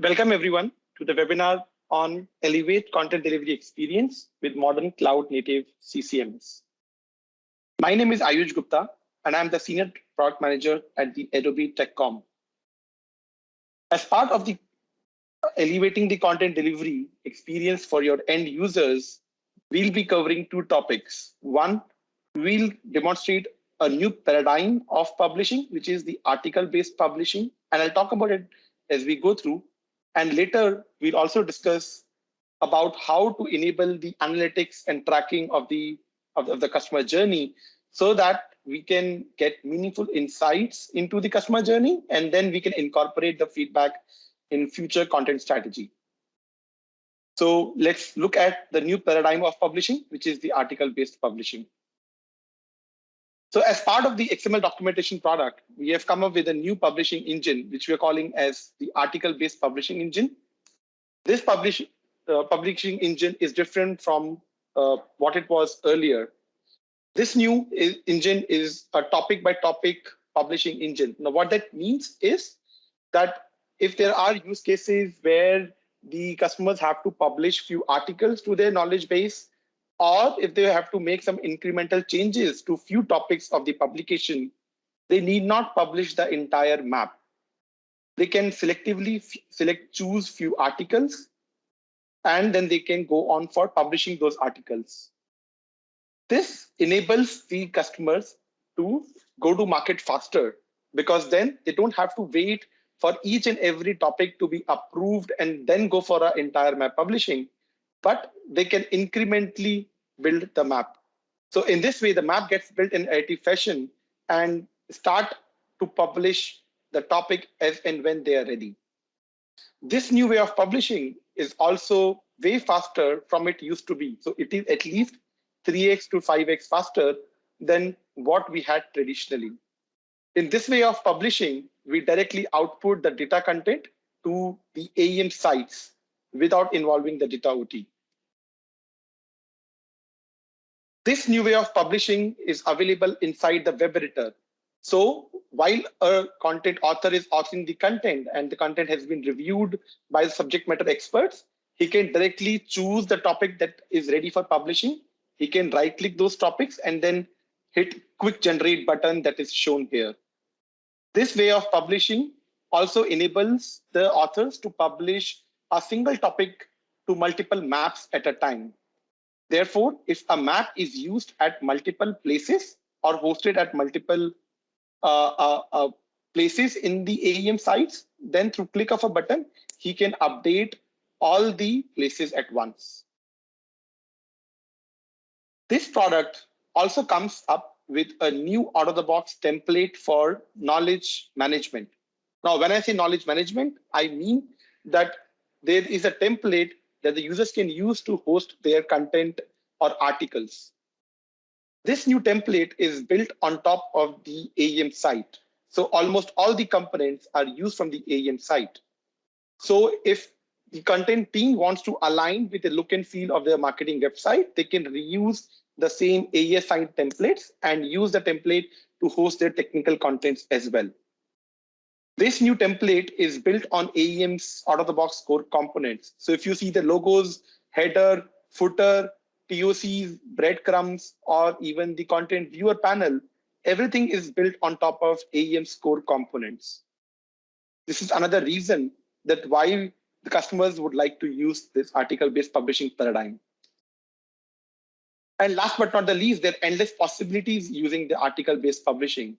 Welcome everyone to the webinar on Elevate Content Delivery Experience with Modern Cloud Native CCMS. My name is Ayush Gupta and I'm the Senior Product Manager at the Adobe TechCom. As part of the elevating the content delivery experience for your end users, we'll be covering two topics. One, we'll demonstrate a new paradigm of publishing, which is the article-based publishing, and I'll talk about it as we go through. And later, we'll also discuss about how to enable the analytics and tracking of the customer journey so that we can get meaningful insights into the customer journey, and then we can incorporate the feedback in future content strategy. So let's look at the new paradigm of publishing, which is the article-based publishing. So as part of the XML documentation product, we have come up with a new publishing engine, which we're calling as the article-based publishing engine. This publishing engine is different from what it was earlier. This new engine is a topic-by-topic publishing engine. Now, what that means is that if there are use cases where the customers have to publish few articles to their knowledge base, or if they have to make some incremental changes to few topics of the publication, they need not publish the entire map. They can selectively choose few articles, and then they can go on for publishing those articles. This enables the customers to go to market faster, because then they don't have to wait for each and every topic to be approved and then go for an entire map publishing, but they can incrementally build the map. So in this way, the map gets built in iterative fashion and start to publish the topic as and when they are ready. This new way of publishing is also way faster from it used to be. So it is at least 3x to 5x faster than what we had traditionally. In this way of publishing, we directly output the data content to the AEM sites without involving the data OT. This new way of publishing is available inside the web editor. So while a content author is authoring the content and the content has been reviewed by the subject matter experts, he can directly choose the topic that is ready for publishing. He can right click those topics and then hit quick generate button that is shown here. This way of publishing also enables the authors to publish a single topic to multiple maps at a time. Therefore, if a map is used at multiple places or hosted at multiple places in the AEM sites, then through click of a button, he can update all the places at once. This product also comes up with a new out-of-the-box template for knowledge management. Now, when I say knowledge management, I mean that there is a template that the users can use to host their content or articles. This new template is built on top of the AEM site. So almost all the components are used from the AEM site. So if the content team wants to align with the look and feel of their marketing website, they can reuse the same AES site templates and use the template to host their technical contents as well. This new template is built on AEM's out-of-the-box core components. So if you see the logos, header, footer, POCs, breadcrumbs, or even the content viewer panel, everything is built on top of AEM's core components. This is another reason that why the customers would like to use this article-based publishing paradigm. And last but not the least, there are endless possibilities using the article-based publishing.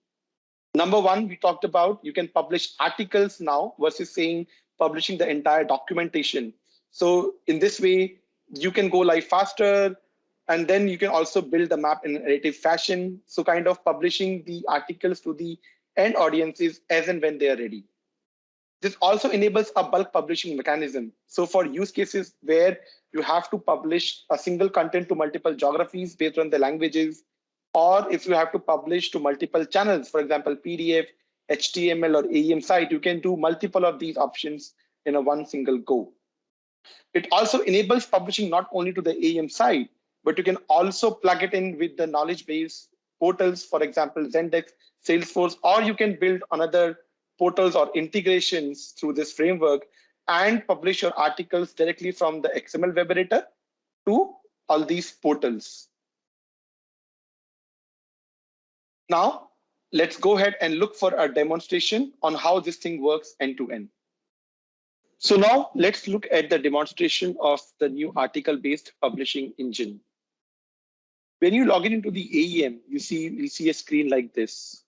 Number one, we talked about you can publish articles now versus saying publishing the entire documentation. So in this way, you can go live faster, and then you can also build the map in an iterative fashion. So kind of publishing the articles to the end audiences as and when they are ready. This also enables a bulk publishing mechanism. So for use cases where you have to publish a single content to multiple geographies based on the languages, or if you have to publish to multiple channels, for example, PDF, HTML, or AEM site, you can do multiple of these options in a one single go. It also enables publishing not only to the AEM site, but you can also plug it in with the knowledge base portals, for example, Zendesk, Salesforce, or you can build another portals or integrations through this framework and publish your articles directly from the XML web editor to all these portals. Now, let's go ahead and look for a demonstration on how this thing works end to end. So now let's look at the demonstration of the new article-based publishing engine. When you log in into the AEM, you see a screen like this.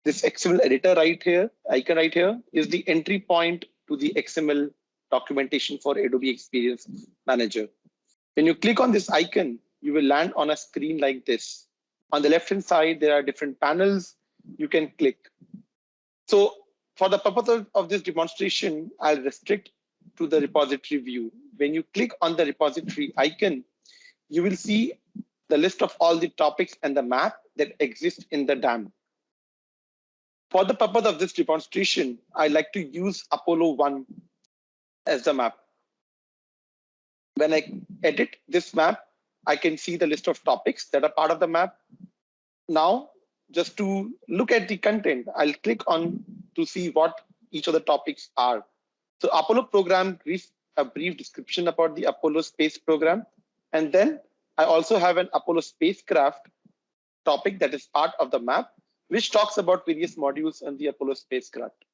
This XML editor right here, icon right here, is the entry point to the XML documentation for Adobe Experience Manager. When you click on this icon, you will land on a screen like this. On the left-hand side, there are different panels you can click. So for the purpose of this demonstration, I'll restrict to the repository view. When you click on the repository icon, you will see the list of all the topics and the map that exist in the DAM. For the purpose of this demonstration, I like to use Apollo 1 as the map. When I edit this map, I can see the list of topics that are part of the map. Now, just to look at the content, I'll click on to see what each of the topics are. So Apollo program gives a brief description about the Apollo space program. And then I also have an Apollo spacecraft topic that is part of the map, which talks about various modules on the Apollo spacecraft.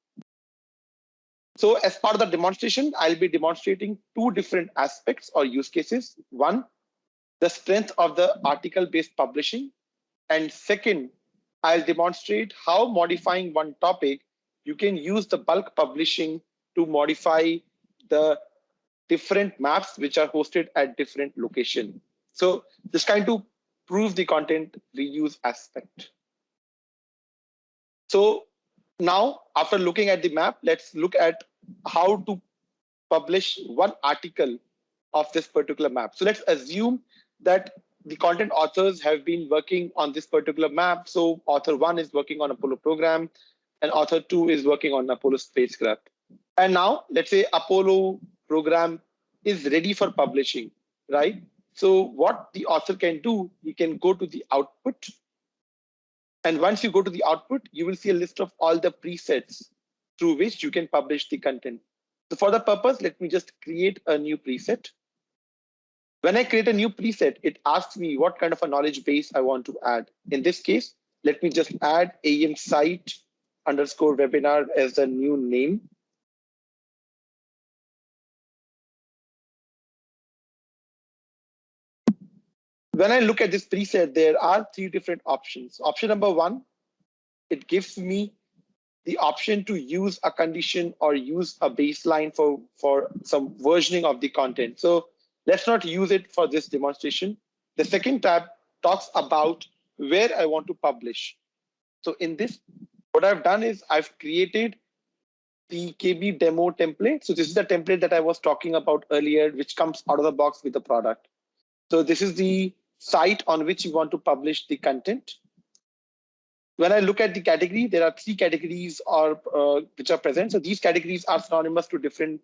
So as part of the demonstration, I'll be demonstrating two different aspects or use cases. One, the strength of the article-based publishing. And second, I'll demonstrate how modifying one topic, you can use the bulk publishing to modify the different maps which are hosted at different locations. So just trying to prove the content reuse aspect. So now, after looking at the map, let's look at how to publish one article of this particular map. So let's assume that the content authors have been working on this particular map. So author 1 is working on Apollo program and author 2 is working on Apollo spacecraft. And now let's say Apollo program is ready for publishing, right? So what the author can do, he can go to the output. And once you go to the output, you will see a list of all the presets through which you can publish the content. So for the purpose, let me just create a new preset. When I create a new preset, it asks me what kind of a knowledge base I want to add. In this case, let me just add AEM site underscore webinar as the new name. When I look at this preset, there are three different options. Option number 1, it gives me the option to use a condition or use a baseline for some versioning of the content. So let's not use it for this demonstration. The second tab talks about where I want to publish. So in this, what I've done is I've created the KB demo template. So this is the template that I was talking about earlier, which comes out of the box with the product. So this is the site on which you want to publish the content. When I look at the category, there are 3 categories which are present. So these categories are synonymous to different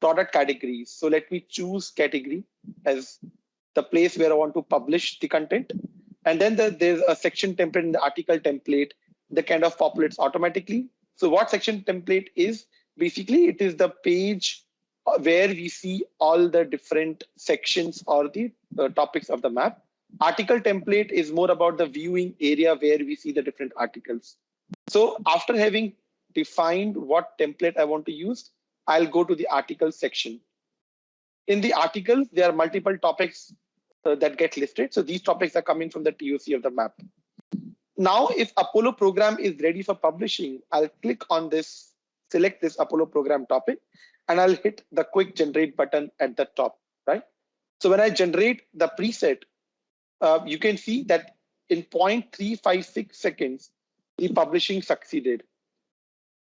product categories. So let me choose category as the place where I want to publish the content. And then there's a section template in the article template that kind of populates automatically. So what section template is? Basically, it is the page where we see all the different sections or the topics of the map. Article template is more about the viewing area where we see the different articles. So after having defined what template I want to use, I'll go to the article section. In the articles, there are multiple topics that get listed. So these topics are coming from the TOC of the map. Now, if Apollo program is ready for publishing, I'll click on this, select this Apollo program topic, and I'll hit the quick generate button at the top, right? So when I generate the preset, you can see that in 0.356 seconds, the publishing succeeded.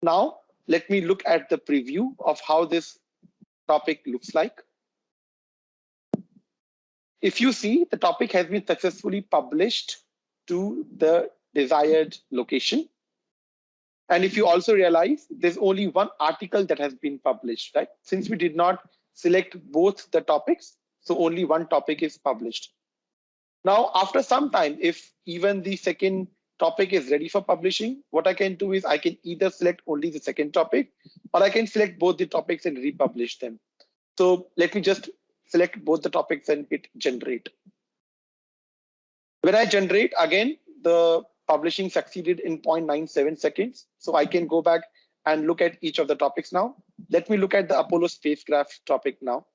Now, let me look at the preview of how this topic looks like. If you see, the topic has been successfully published to the desired location. And if you also realize, there's only one article that has been published, right? Since we did not select both the topics, so only one topic is published. Now, after some time, if even the second topic is ready for publishing, what I can do is I can either select only the second topic, or I can select both the topics and republish them. So let me just select both the topics and hit generate. When I generate, again, the publishing succeeded in 0.97 seconds. So I can go back and look at each of the topics now. Let me look at the Apollo spacecraft topic now.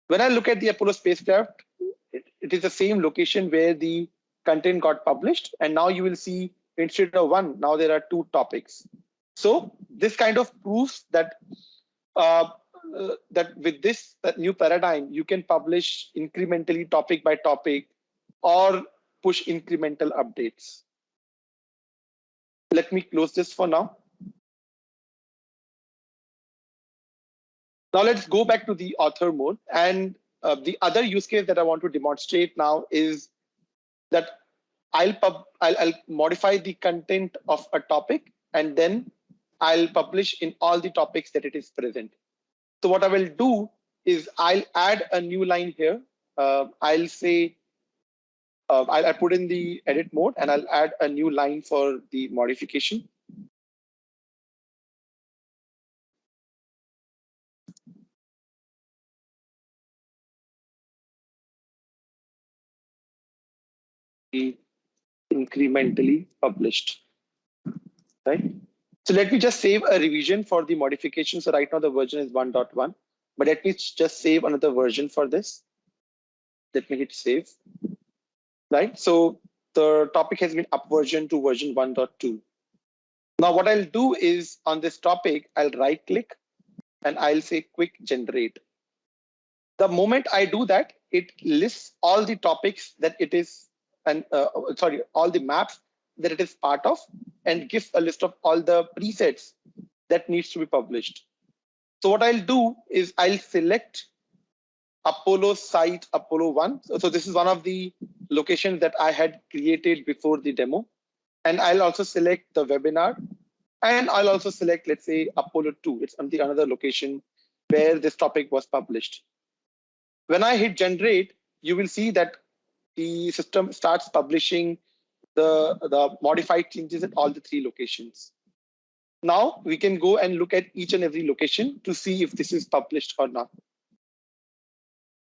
When I look at the Apollo spacecraft, it is the same location where the content got published. And now you will see instead of one, now there are two topics. So this kind of proves that that with this new paradigm, you can publish incrementally topic by topic or push incremental updates. Let me close this for now. Now let's go back to the author mode. And the other use case that I want to demonstrate now is that I'll modify the content of a topic, and then I'll publish in all the topics that it is present. So what I will do is I'll add a new line here. I'll say, I'll put in the edit mode and I'll add a new line for the modification. Incrementally published, right? So let me just save a revision for the modification. So right now the version is 1.1, but let me just save another version for this. Let me hit save, right? So the topic has been up version to version 1.2. Now what I'll do is on this topic, I'll right click and I'll say quick generate. The moment I do that, it lists all the topics that it is, and all the maps that it is part of, and gives a list of all the presets that needs to be published. So what I'll do is I'll select Apollo site Apollo 1. So this is one of the locations that I had created before the demo. And I'll also select the webinar. And I'll also select, let's say, Apollo 2. It's on the another location where this topic was published. When I hit generate, you will see that the system starts publishing the modified changes at all the three locations. Now we can go and look at each and every location to see if this is published or not.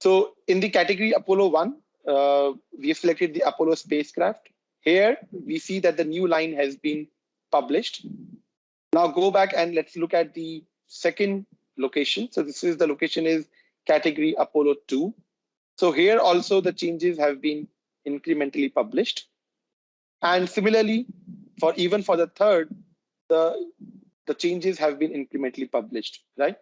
So in the category Apollo 1, we have selected the Apollo spacecraft. Here we see that the new line has been published. Now go back and let's look at the second location. So this is the location is category Apollo 2. So here also the changes have been incrementally published. And similarly, even for the third, the changes have been incrementally published, right?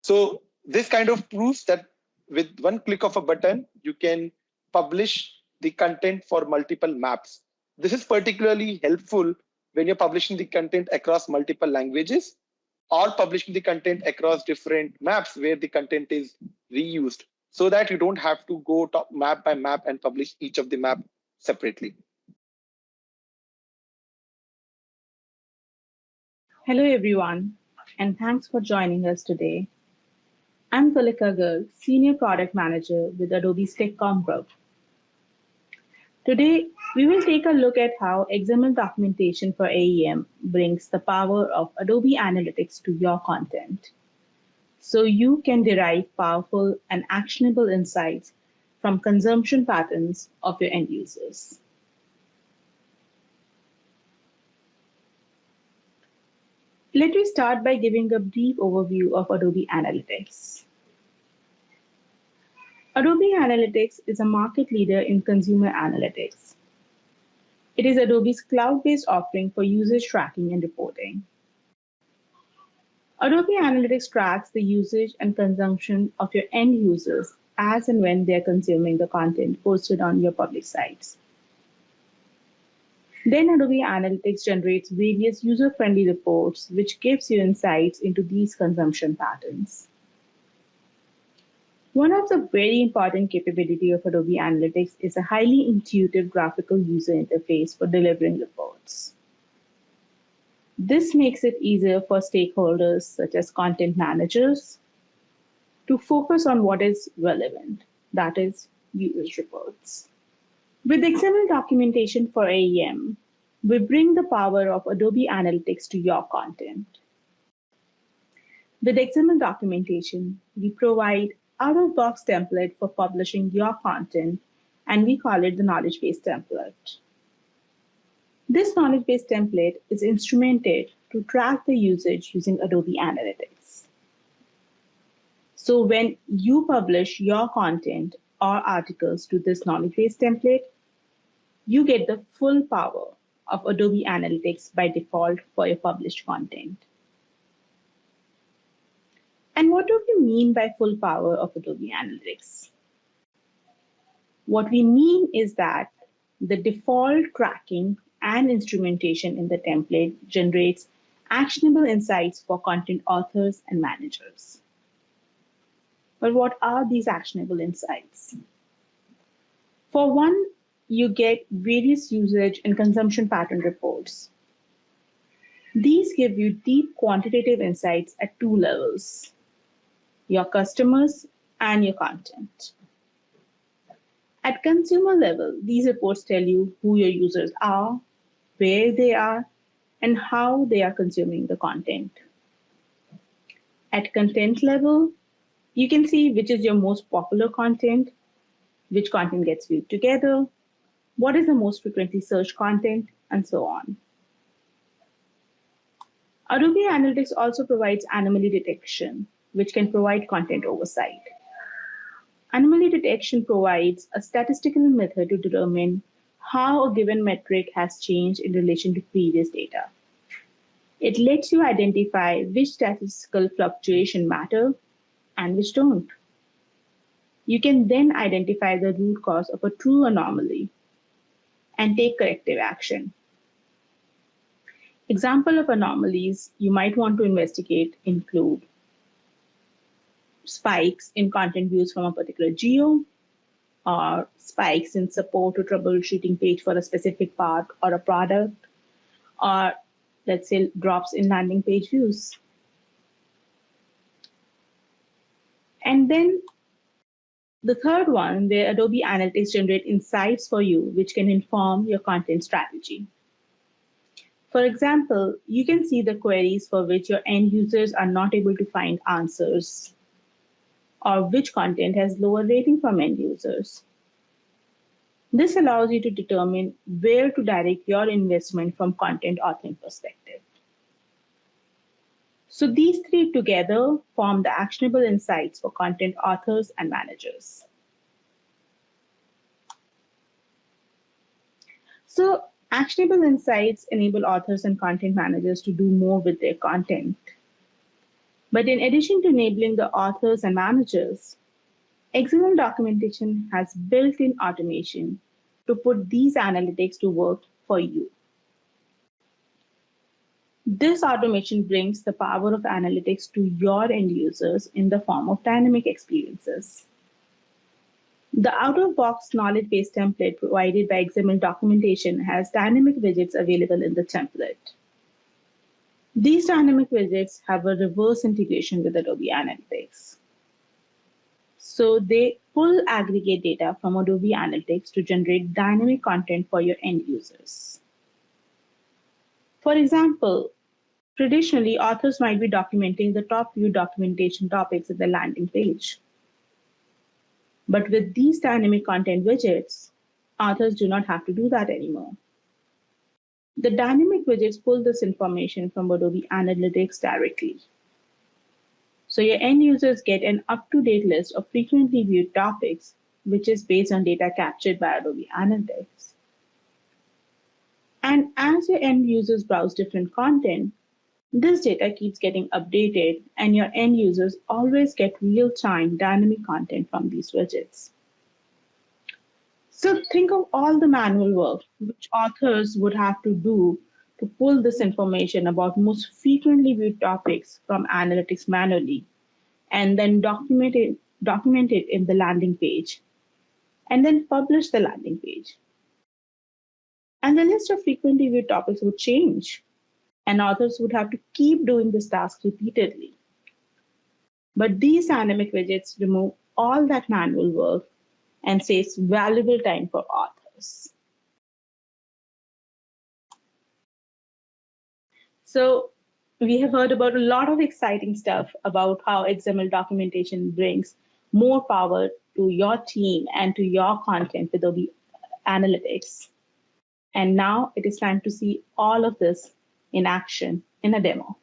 So this kind of proves that with one click of a button, you can publish the content for multiple maps. This is particularly helpful when you're publishing the content across multiple languages or publishing the content across different maps where the content is reused, so that you don't have to go map by map and publish each of the map separately. Hello, everyone, and thanks for joining us today. I'm Tulika Garg, Senior Product Manager with Adobe's TechCom Group. Today, we will take a look at how XML documentation for AEM brings the power of Adobe Analytics to your content, so you can derive powerful and actionable insights from consumption patterns of your end users. Let me start by giving a brief overview of Adobe Analytics. Adobe Analytics is a market leader in consumer analytics. It is Adobe's cloud-based offering for usage tracking and reporting. Adobe Analytics tracks the usage and consumption of your end users as and when they're consuming the content posted on your public sites. Then Adobe Analytics generates various user-friendly reports, which gives you insights into these consumption patterns. One of the very important capabilities of Adobe Analytics is a highly intuitive graphical user interface for delivering reports. This makes it easier for stakeholders, such as content managers, to focus on what is relevant, that is, usage reports. With XML documentation for AEM, we bring the power of Adobe Analytics to your content. With XML documentation, we provide out-of-box template for publishing your content, and we call it the knowledge base template. This knowledge base template is instrumented to track the usage using Adobe Analytics. So when you publish your content or articles to this knowledge base template, you get the full power of Adobe Analytics by default for your published content. And what do we mean by full power of Adobe Analytics? What we mean is that the default tracking and instrumentation in the template generates actionable insights for content authors and managers. But what are these actionable insights? For one, you get various usage and consumption pattern reports. These give you deep quantitative insights at two levels: your customers and your content. At consumer level, these reports tell you who your users are, where they are, and how they are consuming the content. At content level, you can see which is your most popular content, which content gets viewed together, what is the most frequently searched content, and so on. Adobe Analytics also provides anomaly detection, which can provide content oversight. Anomaly detection provides a statistical method to determine how a given metric has changed in relation to previous data. It lets you identify which statistical fluctuation matter and which don't. You can then identify the root cause of a true anomaly and take corrective action. Example of anomalies you might want to investigate include spikes in content views from a particular geo, or spikes in support or troubleshooting page for a specific part or a product, or let's say drops in landing page views. And then the third one, where Adobe Analytics generate insights for you, which can inform your content strategy. For example, you can see the queries for which your end users are not able to find answers, or which content has lower rating from end users. This allows you to determine where to direct your investment from content authoring perspective. So these three together form the actionable insights for content authors and managers. So actionable insights enable authors and content managers to do more with their content. But in addition to enabling the authors and managers, XML documentation has built-in automation to put these analytics to work for you. This automation brings the power of analytics to your end users in the form of dynamic experiences. The out-of-box knowledge base template provided by XML documentation has dynamic widgets available in the template. These dynamic widgets have a reverse integration with Adobe Analytics. So they pull aggregate data from Adobe Analytics to generate dynamic content for your end users. For example, traditionally, authors might be documenting the top few documentation topics at the landing page. But with these dynamic content widgets, authors do not have to do that anymore. The dynamic widgets pull this information from Adobe Analytics directly. So your end users get an up-to-date list of frequently viewed topics, which is based on data captured by Adobe Analytics. And as your end users browse different content, this data keeps getting updated, and your end users always get real-time dynamic content from these widgets. So think of all the manual work which authors would have to do to pull this information about most frequently viewed topics from analytics manually, and then document it in the landing page, and then publish the landing page. And the list of frequently viewed topics would change, and authors would have to keep doing this task repeatedly. But these dynamic widgets remove all that manual work and saves valuable time for authors. users. So we have heard about a lot of exciting stuff about how XML documentation brings more power to your team and to your content with Adobe Analytics. And now it is time to see all of this in action in a demo.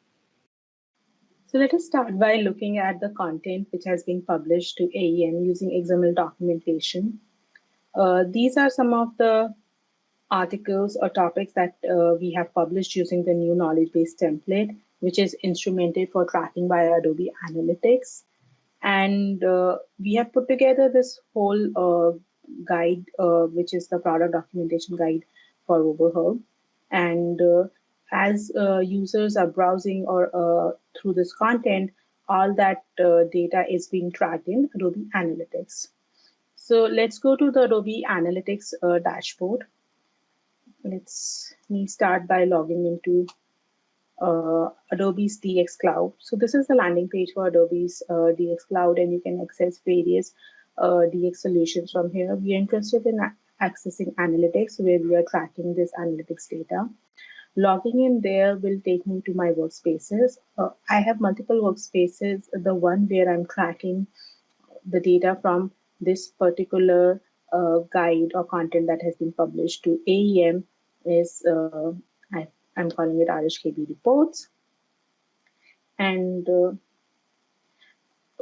So let us start by looking at the content which has been published to AEM using XML documentation. These are some of the articles or topics that we have published using the new knowledge base template, which is instrumented for tracking by Adobe Analytics. And we have put together this whole guide, which is the product documentation guide for Overhub. And as users are browsing or through this content, all that data is being tracked in Adobe Analytics. So let's go to the Adobe Analytics dashboard. Let's me start by logging into Adobe's DX Cloud. So this is the landing page for Adobe's DX Cloud, and you can access various DX solutions from here. We are interested in accessing analytics, where we are tracking this analytics data. Logging in there will take me to my workspaces. I have multiple workspaces. The one where I'm tracking the data from this particular guide or content that has been published to AEM is I'm calling it RHKB reports. And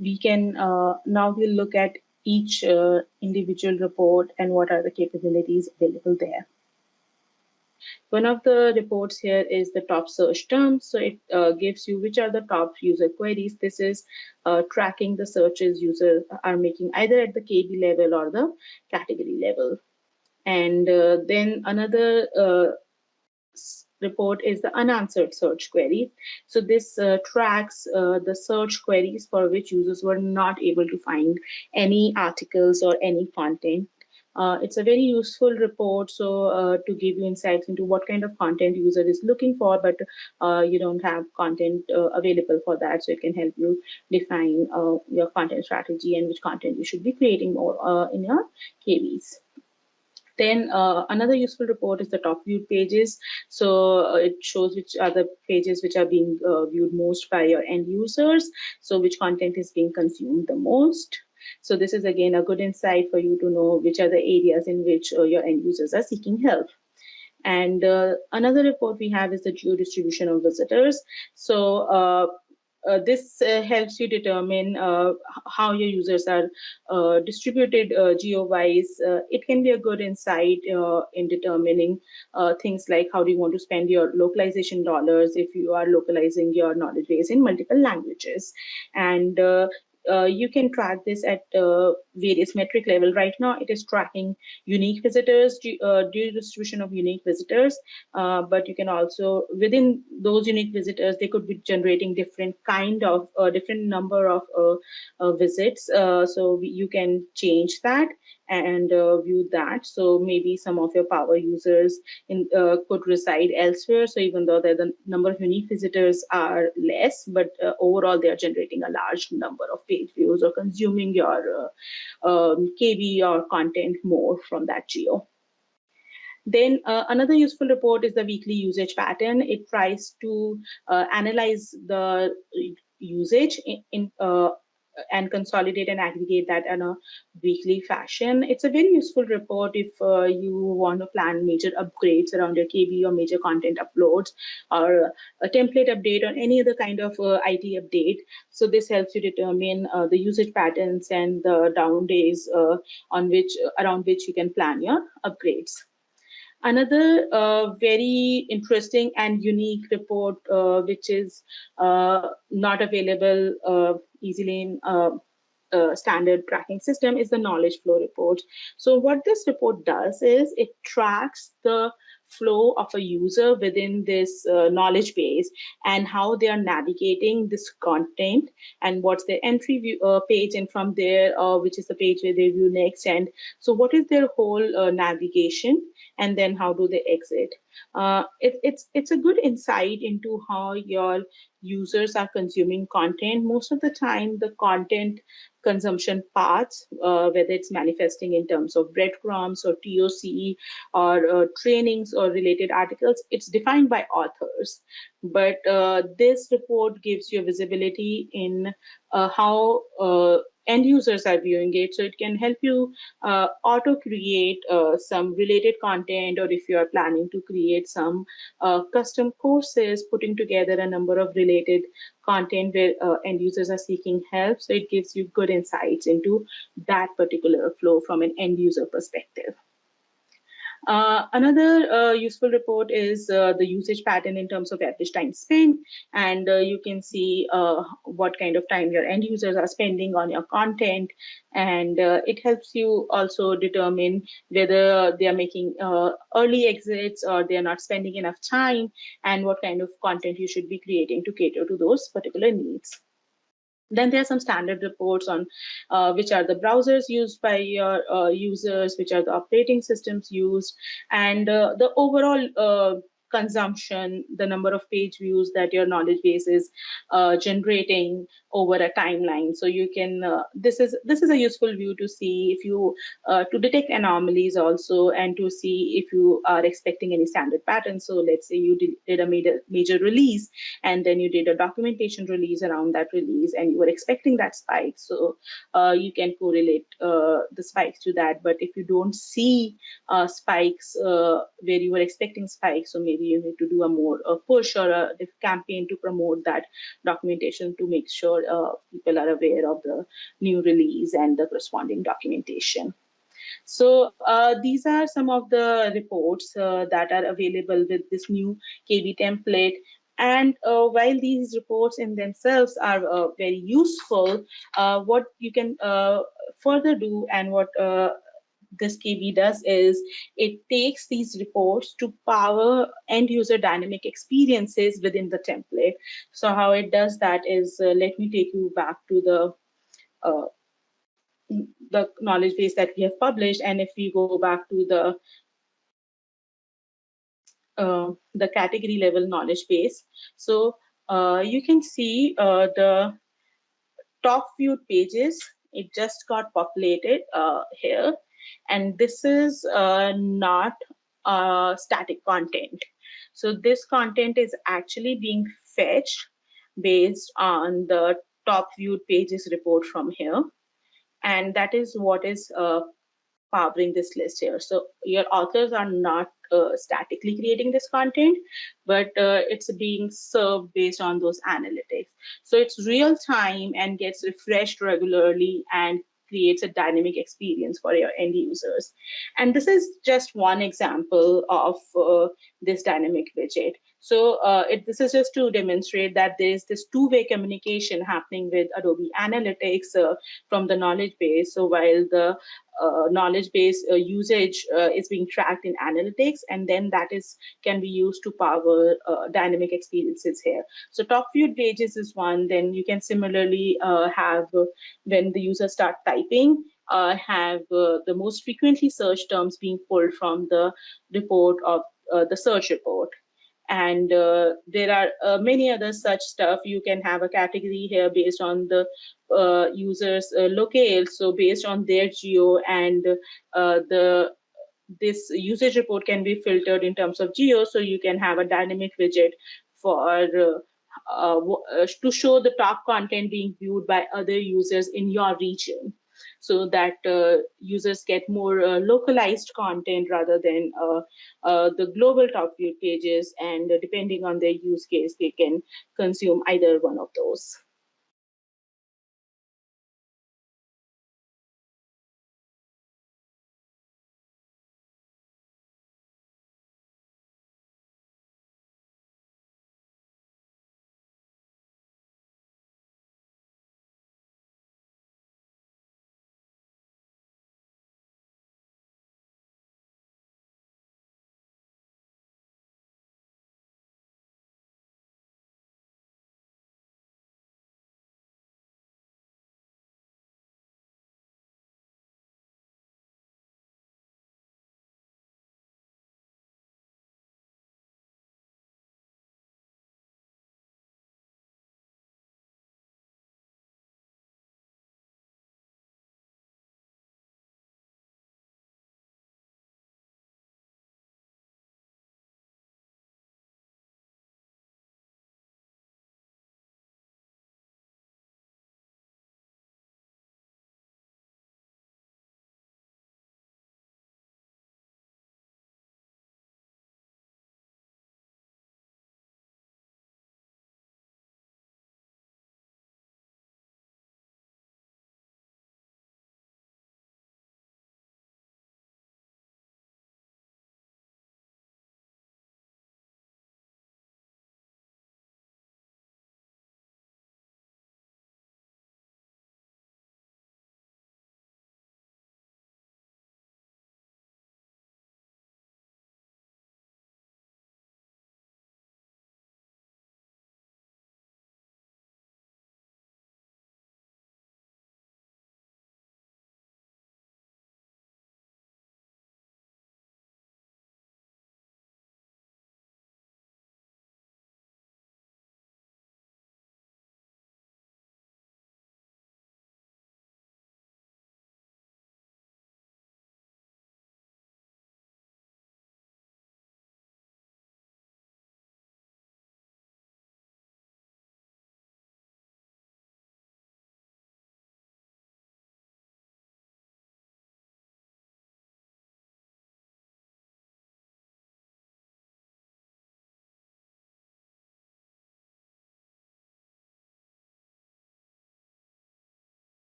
we can now we'll look at each individual report and what are the capabilities available there. One of the reports here is the top search terms. So it gives you which are the top user queries. This is tracking the searches users are making either at the KB level or the category level. And then another report is the unanswered search query. So this tracks the search queries for which users were not able to find any articles or any content. It's a very useful report, so to give you insights into what kind of content user is looking for, but you don't have content available for that, so it can help you define your content strategy and which content you should be creating more in your KBs. Then another useful report is the top viewed pages. So it shows which are the pages which are being viewed most by your end users. So which content is being consumed the most. So this is again a good insight for you to know which are the areas in which your end users are seeking help. And another report we have is the geo distribution of visitors. So this helps you determine how your users are distributed geo-wise. It can be a good insight in determining things like how do you want to spend your localization dollars if you are localizing your knowledge base in multiple languages. And you can track this at various metric level. Right now, it is tracking unique visitors, due distribution of unique visitors, but you can also, within those unique visitors, they could be generating different kind of, different number of visits. So you can change that and view that. So maybe some of your power users could reside elsewhere. So even though the number of unique visitors are less, but overall they are generating a large number of page views or consuming your KB or content more from that geo. Then another useful report is the weekly usage pattern. It tries to analyze the usage and consolidate and aggregate that in a weekly fashion. It's a very useful report if you want to plan major upgrades around your KB or major content uploads or a template update or any other kind of IT update. So this helps you determine the usage patterns and the down days around which you can plan your upgrades. Another very interesting and unique report, which is not available easily in standard tracking system, is the knowledge flow report. So what this report does is it tracks the flow of a user within this knowledge base and how they are navigating this content and what's their entry view, page, and from there, which is the page where they view next. And so what is their whole navigation, and then how do they exit. It's a good insight into how your users are consuming content. Most of the time, the content consumption paths, whether it's manifesting in terms of breadcrumbs or TOC or trainings or related articles, it's defined by authors. But this report gives you visibility in how end users are viewing it. So it can help you auto create some related content, or if you are planning to create some custom courses, putting together a number of related content where end users are seeking help. So it gives you good insights into that particular flow from an end user perspective. Another useful report is the usage pattern in terms of average time spent, and you can see what kind of time your end users are spending on your content, and it helps you also determine whether they are making early exits or they are not spending enough time, and what kind of content you should be creating to cater to those particular needs. Then there are some standard reports on which are the browsers used by your users, which are the operating systems used, and the overall consumption, the number of page views that your knowledge base is generating over a timeline. So you can this is a useful view to see if you to detect anomalies also, and to see if you are expecting any standard patterns. So let's say you did a major release, and then you did a documentation release around that release, and you were expecting that spike. So you can correlate the spikes to that. But if you don't see spikes where you were expecting spikes, so maybe you need to do a more push or a campaign to promote that documentation to make sure people are aware of the new release and the corresponding documentation. So these are some of the reports that are available with this new KB template. And while these reports in themselves are very useful, what you can further do, and what this KB does, is it takes these reports to power end user dynamic experiences within the template. So how it does that is, let me take you back to uh, the knowledge base that we have published. And if we go back to the category level knowledge base, so you can see the top viewed pages. It just got populated here, and this is not static content. So this content is actually being fetched based on the top viewed pages report from here, and that is what is powering this list here. So your authors are not statically creating this content, but it's being served based on those analytics. So it's real time and gets refreshed regularly and creates a dynamic experience for your end users. And this is just one example of this dynamic widget. So this is just to demonstrate that there's this two-way communication happening with Adobe Analytics from the knowledge base. So while the knowledge base usage is being tracked in analytics, and then that is can be used to power dynamic experiences here. So top viewed pages is one. Then you can similarly have when the users start typing, have the most frequently searched terms being pulled from the report of the search report. And there are many other such stuff. You can have a category here based on the users locale, so based on their geo, and the this usage report can be filtered in terms of geo, so you can have a dynamic widget for to show the top content being viewed by other users in your region, so that users get more localized content rather than the global top view pages, and depending on their use case, they can consume either one of those.